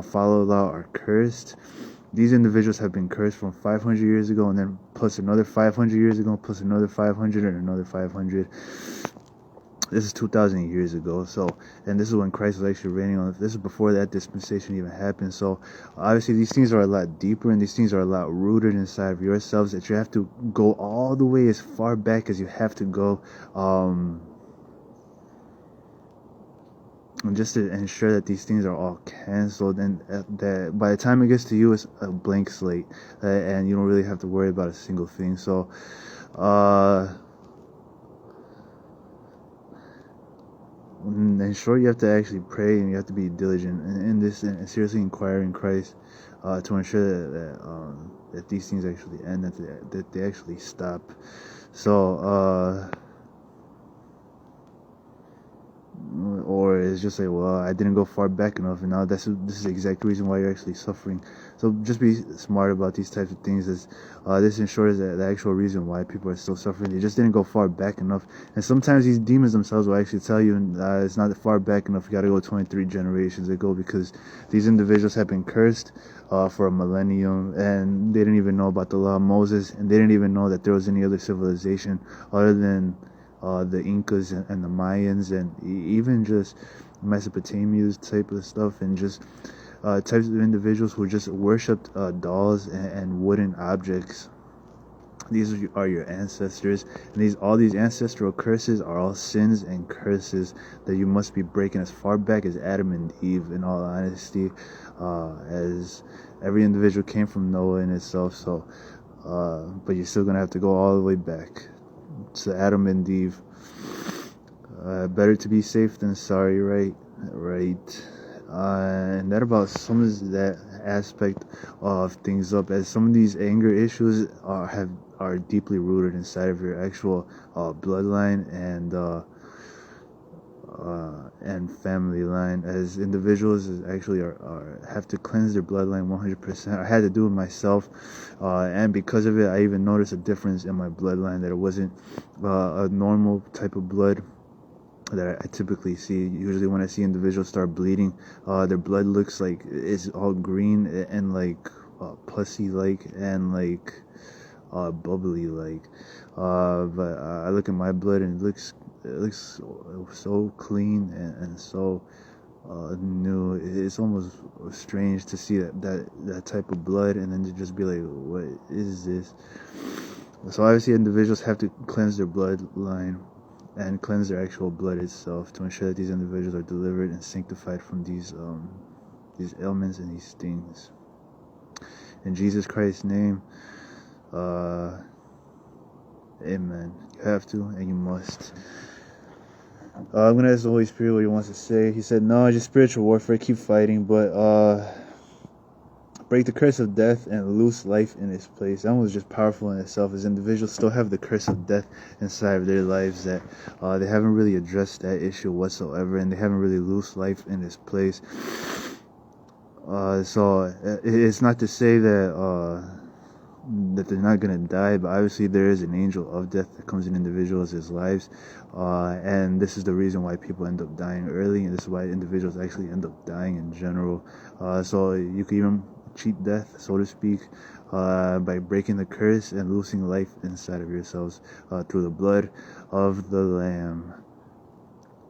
follow the law are cursed. These individuals have been cursed from 500 years ago, and then plus another 500 years ago, plus another 500 and another 500. This is 2,000 years ago. So, and this is when Christ was actually reigning on. This is before that dispensation even happened. So, obviously, these things are a lot deeper, and these things are a lot rooted inside of yourselves, that you have to go all the way as far back as you have to go, and just to ensure that these things are all canceled, and that by the time it gets to you, it's a blank slate, and you don't really have to worry about a single thing. So, in short, you have to actually pray, and you have to be diligent in this, and seriously inquire in Christ to ensure that these things actually end, that they actually stop. So, or it's just like, well, I didn't go far back enough, and now this is the exact reason why you're actually suffering. So just be smart about these types of things, as this ensures that the actual reason why people are still suffering, they just didn't go far back enough. And sometimes these demons themselves will actually tell you it's not far back enough, you got to go 23 generations ago, because these individuals have been cursed for a millennium, and they didn't even know about the law of Moses, and they didn't even know that there was any other civilization other than the Incas and the Mayans, and even just Mesopotamia type of stuff, and just types of individuals who just worshipped dolls and wooden objects. These are your ancestors, and all these ancestral curses are all sins and curses that you must be breaking as far back as Adam and Eve, in all honesty, as every individual came from Noah in itself. So but you're still gonna have to go all the way back to Adam and Eve. Better to be safe than sorry, right? And that about sums that aspect of things up, as some of these anger issues are deeply rooted inside of your actual bloodline and family line, as individuals actually have to cleanse their bloodline 100%. I had to do it myself, and because of it, I even noticed a difference in my bloodline, that it wasn't a normal type of blood that I typically see. Usually when I see individuals start bleeding, their blood looks like it's all green and like pussy like and like bubbly like, but I look at my blood and it looks so clean and so new. It's almost strange to see that type of blood, and then to just be like, what is this? So obviously individuals have to cleanse their bloodline and cleanse their actual blood itself to ensure that these individuals are delivered and sanctified from these ailments and these things. In Jesus Christ's name, amen. You have to and you must. I'm gonna ask the Holy Spirit what He wants to say. He said, no, just spiritual warfare, keep fighting, but break the curse of death and loose life in its place. That was just powerful in itself, as individuals still have the curse of death inside of their lives, that they haven't really addressed that issue whatsoever, and they haven't really loose life in its place. So it's not to say that they're not going to die, but obviously there is an angel of death that comes in individuals' lives, and this is the reason why people end up dying early, and this is why individuals actually end up dying in general. So you can even cheat death, so to speak, by breaking the curse and loosing life inside of yourselves through the blood of the Lamb.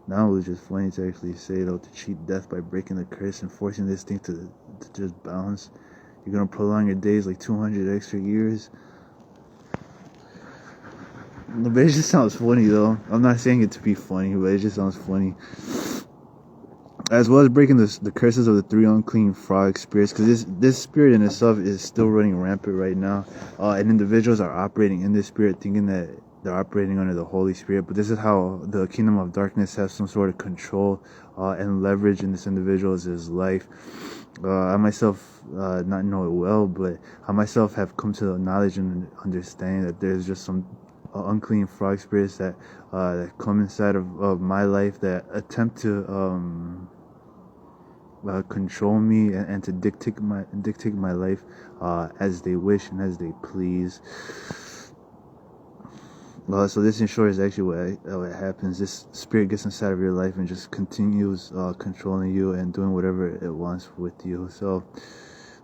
Now it's just funny to actually say, though, to cheat death by breaking the curse and forcing this thing to just bounce. You're gonna prolong your days like 200 extra years. But it just sounds funny, though. I'm not saying it to be funny, but it just sounds funny. As well as breaking the curses of the 3 unclean frog spirits, because this spirit in itself is still running rampant right now, and individuals are operating in this spirit thinking that they're operating under the Holy Spirit, but this is how the kingdom of darkness has some sort of control and leverage in this individual's life. I myself not know it well, but I myself have come to the knowledge and understanding that there's just some unclean frog spirits that come inside of my life, that attempt to control me and to dictate my life as they wish and as they please. So this in short is actually what happens. This spirit gets inside of your life and just continues controlling you and doing whatever it wants with you. So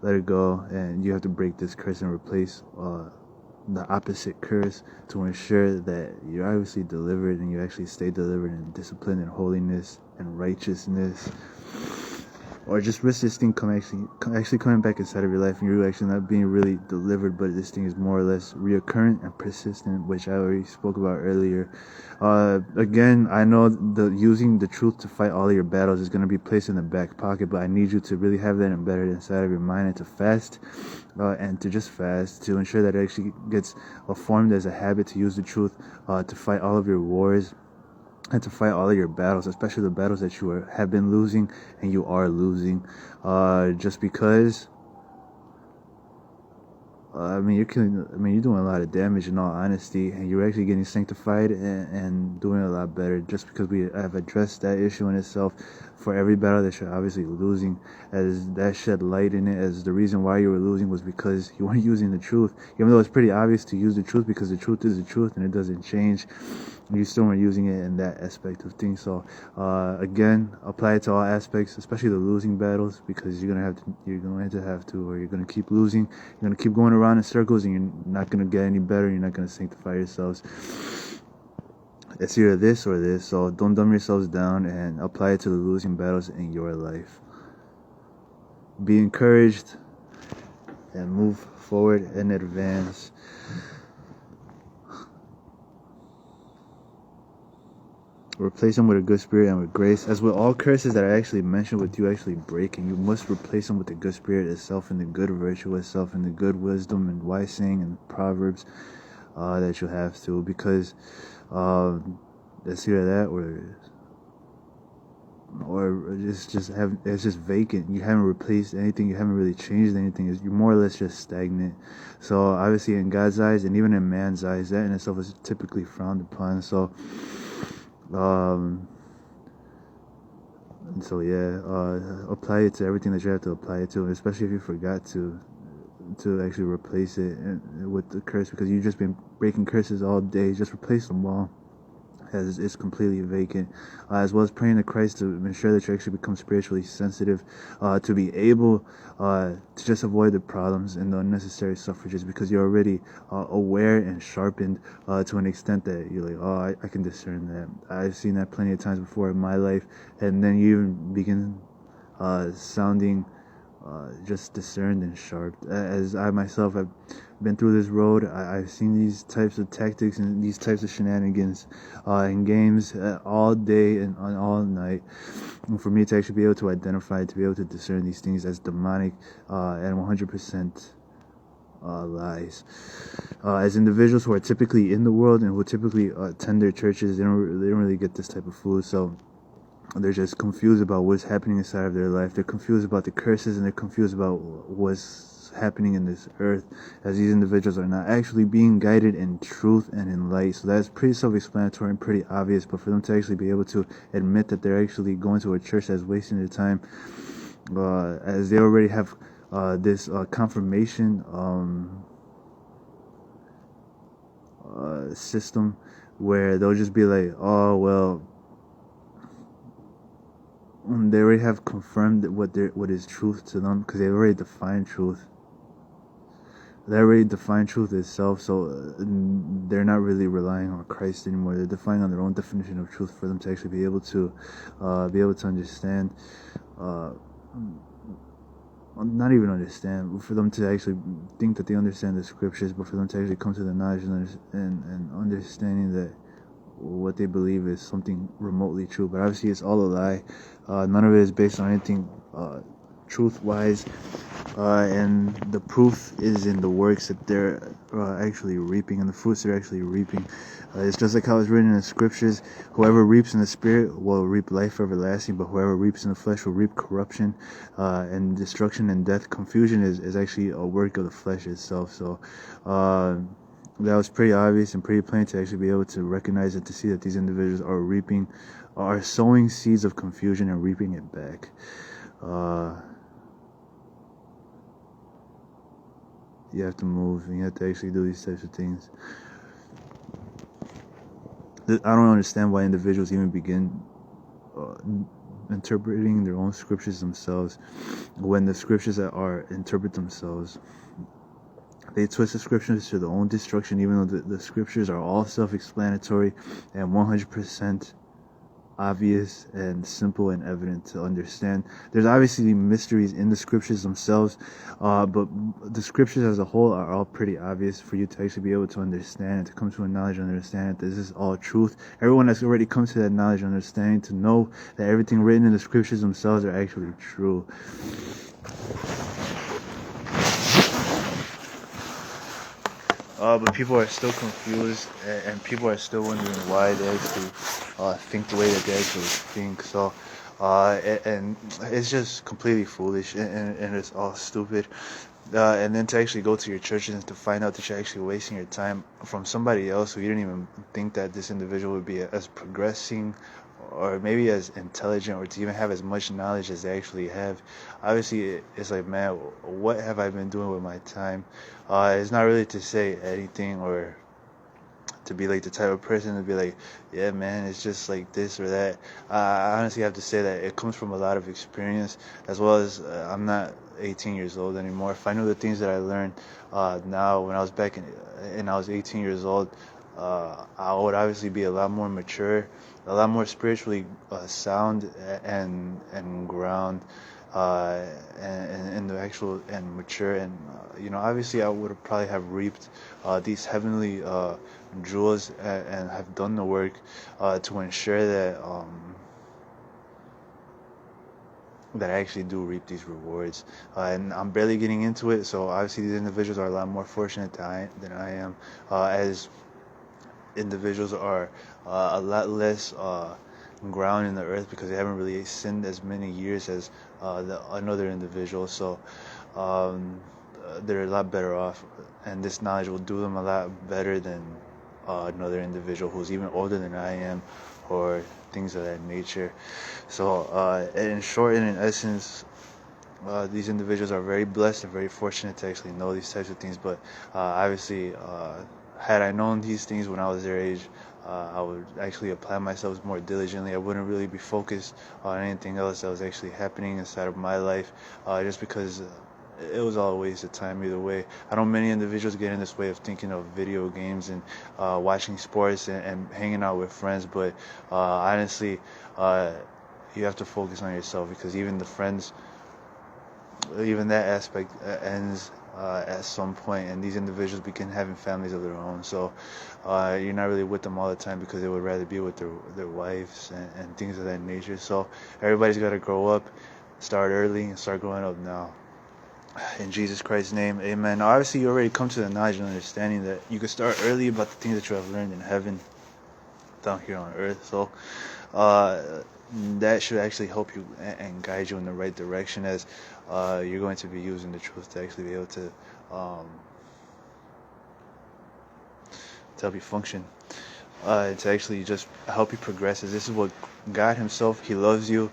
let it go, and you have to break this curse and replace the opposite curse to ensure that you're obviously delivered, and you actually stay delivered in discipline and holiness and righteousness. Or just risk this thing actually coming back inside of your life, and you're actually not being really delivered, but this thing is more or less reoccurrent and persistent, which I already spoke about earlier. Again, I know using the truth to fight all of your battles is going to be placed in the back pocket, but I need you to really have that embedded inside of your mind, and to fast, and to just fast, to ensure that it actually gets formed as a habit to use the truth to fight all of your wars, and to fight all of your battles, especially the battles that you have been losing and you are losing, just because you're doing a lot of damage, in all honesty, and you're actually getting sanctified and doing a lot better, just because we have addressed that issue in itself for every battle that you're obviously losing, as that shed light in it, as the reason why you were losing was because you weren't using the truth, even though it's pretty obvious to use the truth, because the truth is the truth and it doesn't change. You still weren't using it in that aspect of things. So again, apply it to all aspects, especially the losing battles, because you're going to have to, or you're going to keep losing. You're going to keep going around in circles, and you're not going to get any better. You're not going to sanctify yourselves. It's either this or this, so don't dumb yourselves down and apply it to the losing battles in your life. Be encouraged and move forward and advance. Replace them with a good spirit and with grace. As with all curses that I actually mentioned with you actually breaking, you must replace them with the good spirit itself and the good virtue itself and the good wisdom and wise saying and proverbs that you have to, because it's either that or it's just vacant. You haven't replaced anything. You haven't really changed anything. You're more or less just stagnant. So obviously in God's eyes and even in man's eyes, that in itself is typically frowned upon. So apply it to everything that you have to apply it to, especially if you forgot to actually replace it with the curse, because you've just been breaking curses all day. Just replace them all, as it's completely vacant, as well as praying to Christ to ensure that you actually become spiritually sensitive, to be able to just avoid the problems and the unnecessary suffrages, because you're already aware and sharpened to an extent that you're like, oh, I can discern that. I've seen that plenty of times before in my life, and then you even begin sounding just discerned and sharp. As I myself have been through this road, I've seen these types of tactics and these types of shenanigans in games all day and all night. And for me to actually be able to identify, to be able to discern these things as demonic and 100% lies. As individuals who are typically in the world and who typically attend their churches, they don't really get this type of food. So they're just confused about what's happening inside of their life. They're confused about the curses, and they're confused about what's happening in this earth, as these individuals are not actually being guided in truth and in light. So that's pretty self-explanatory and pretty obvious. But for them to actually be able to admit that they're actually going to a church that's wasting their time, as they already have this confirmation system, where they'll just be like, oh well, they already have confirmed what is truth to them, because they already defined truth. They already defined truth itself, so they're not really relying on Christ anymore. They're defining on their own definition of truth for them to actually be able to understand. Not even understand, but for them to actually think that they understand the scriptures, but for them to actually come to the knowledge and understanding that what they believe is something remotely true. But obviously it's all a lie. None of it is based on anything truth-wise, and the proof is in the works that they're actually reaping, and the fruits they're actually reaping. It's just like how it's written in the scriptures: whoever reaps in the spirit will reap life everlasting, but whoever reaps in the flesh will reap corruption and destruction and death. Confusion is actually a work of the flesh itself. So that was pretty obvious and pretty plain to actually be able to recognize it, to see that these individuals are sowing seeds of confusion and reaping it back. You have to move, and you have to actually do these types of things. I don't understand why individuals even begin interpreting their own scriptures themselves, when the scriptures that are interpret themselves. They twist the scriptures to their own destruction, even though the scriptures are all self-explanatory and 100% obvious and simple and evident to understand. There's obviously mysteries in the scriptures themselves, but the scriptures as a whole are all pretty obvious for you to actually be able to understand and to come to a knowledge and understand that this is all truth. Everyone that's already come to that knowledge and understanding to know that everything written in the scriptures themselves are actually true. But people are still confused, and people are still wondering why they actually think the way that they actually think. So, and it's just completely foolish, and it's all stupid. And then to actually go to your churches and to find out that you're actually wasting your time from somebody else who you didn't even think that this individual would be as progressing or maybe as intelligent, or to even have as much knowledge as they actually have. Obviously, it's like, man, what have I been doing with my time? It's not really to say anything or to be like the type of person to be like, yeah, man, it's just like this or that. I honestly have to say that it comes from a lot of experience, as well as I'm not 18 years old anymore. If I knew the things that I learned now when I was back and I was 18 years old, I would obviously be a lot more mature, a lot more spiritually sound and ground, and the actual and mature, and obviously I would have probably have reaped these heavenly jewels, and have done the work to ensure that I actually do reap these rewards. And I'm barely getting into it, so obviously these individuals are a lot more fortunate than I am, as individuals are a lot less ground in the earth because they haven't really sinned as many years as another individual. So they're a lot better off, and this knowledge will do them a lot better than another individual who's even older than I am, or things of that nature. So in short and in essence, these individuals are very blessed and very fortunate to actually know these types of things. But obviously, had I known these things when I was their age, I would actually apply myself more diligently. I wouldn't really be focused on anything else that was actually happening inside of my life, just because it was all a waste of time either way. I know many individuals get in this way of thinking of video games and watching sports and hanging out with friends, but honestly, you have to focus on yourself, because even the friends, even that aspect ends at some point, and these individuals begin having families of their own. So you're not really with them all the time because they would rather be with their wives and things of that nature. So everybody's got to grow up, start early, and start growing up now. In Jesus Christ's name, amen. Now, obviously, you already come to the knowledge and understanding that you can start early about the things that you have learned in heaven down here on earth. So that should actually help you and guide you in the right direction, as you're going to be using the truth to actually be able to help you function, to actually just help you progress. As this is what God Himself, He loves you.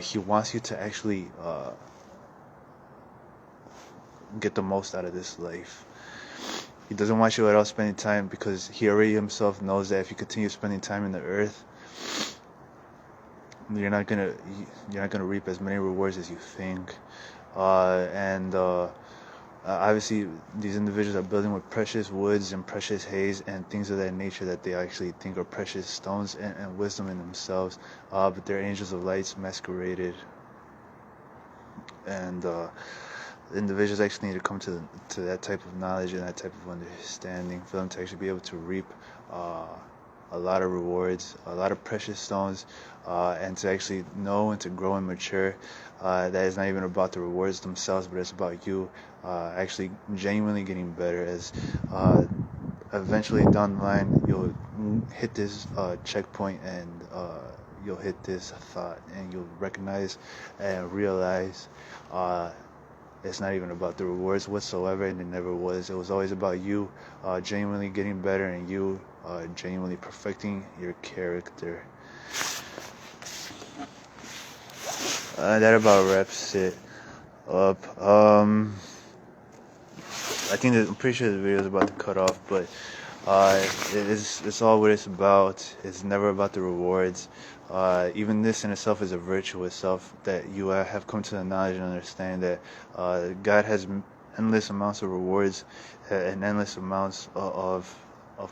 He wants you to actually get the most out of this life. He doesn't want you at all spending time, because He already Himself knows that if you continue spending time in the earth, you're not gonna reap as many rewards as you think. And obviously, these individuals are building with precious woods and precious haze and things of that nature that they actually think are precious stones and wisdom in themselves, but they're angels of lights masqueraded. And individuals actually need to come to that type of knowledge and that type of understanding for them to actually be able to reap a lot of rewards, a lot of precious stones, and to actually know and to grow and mature. That is not even about the rewards themselves, but it's about you actually genuinely getting better, as eventually down the line you'll hit this checkpoint, and you'll hit this thought, and you'll recognize and realize it's not even about the rewards whatsoever, and it never was. It was always about you genuinely getting better, and you genuinely perfecting your character. That about wraps it up. I'm pretty sure the video is about to cut off, but it's all what it's about. It's never about the rewards. Even this in itself is a virtue itself, that you have come to the knowledge and understand that God has endless amounts of rewards and endless amounts of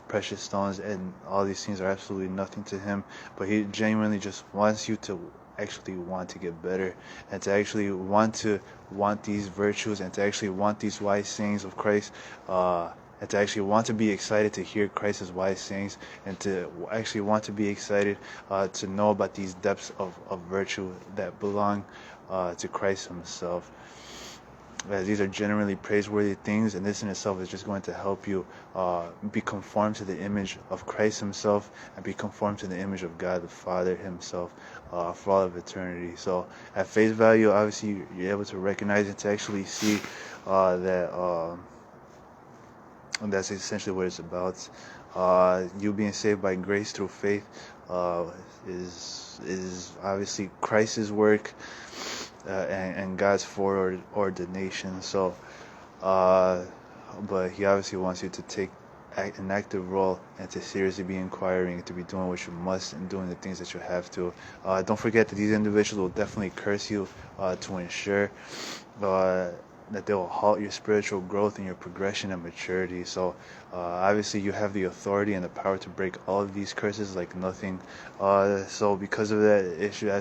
precious stones, and all these things are absolutely nothing to Him, but He genuinely just wants you to actually want to get better, and to actually want these virtues, and to actually want these wise sayings of Christ, and to actually want to be excited to hear Christ's wise sayings, and to actually want to be excited to know about these depths of virtue that belong to Christ Himself. These are generally praiseworthy things, and this in itself is just going to help you be conformed to the image of Christ Himself, and be conformed to the image of God the Father Himself for all of eternity. So at face value, obviously you're able to recognize and to actually see that that's essentially what it's about. You being saved by grace through faith is obviously Christ's work, and God's foreordination. So, but He obviously wants you to take an active role, and to seriously be inquiring, to be doing what you must, and doing the things that you have to. Don't forget that these individuals will definitely curse you to ensure that they will halt your spiritual growth and your progression and maturity. So obviously you have the authority and the power to break all of these curses like nothing. So because of that, it should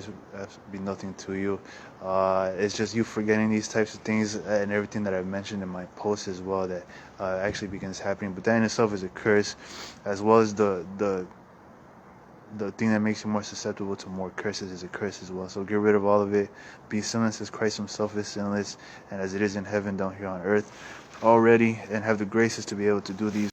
be nothing to you. It's just you forgetting these types of things and everything that I've mentioned in my post as well that actually begins happening. But that in itself is a curse, as well as the thing that makes you more susceptible to more curses is a curse as well. So get rid of all of it. Be sinless as Christ himself is sinless, and as it is in heaven down here on earth already, and have the graces to be able to do these